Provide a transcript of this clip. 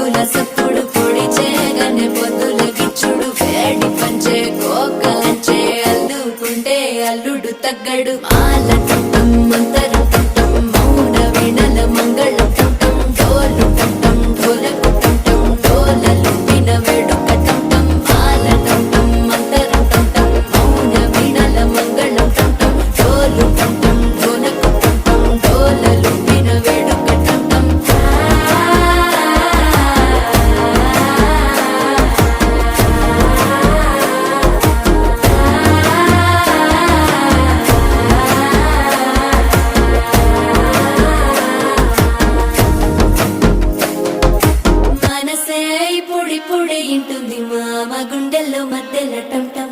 డప్పుల సప్పుడు పొడి చేయగానే పొద్దుల గిచ్చుడు వేడి పంచే కోకలంచే అల్లుకుంటే అల్లుడు తగ్గడు మాల టంటం మంతరు టంటం మౌన వీణల మంగళం టంటం డోలు టంటం ఢోలకు టంటం డోలలు విన వేడుక టంటం మాల టంటం మంతరు టంటం మౌన వీణల మంగళం టంటం డోలు టంటం ఢోలకు టంటం డోలలు విన వేడుక టంటం మనసే పొడి పొడి ఇంటుంది మామ గుండెల్లో మధ్యలో టంటం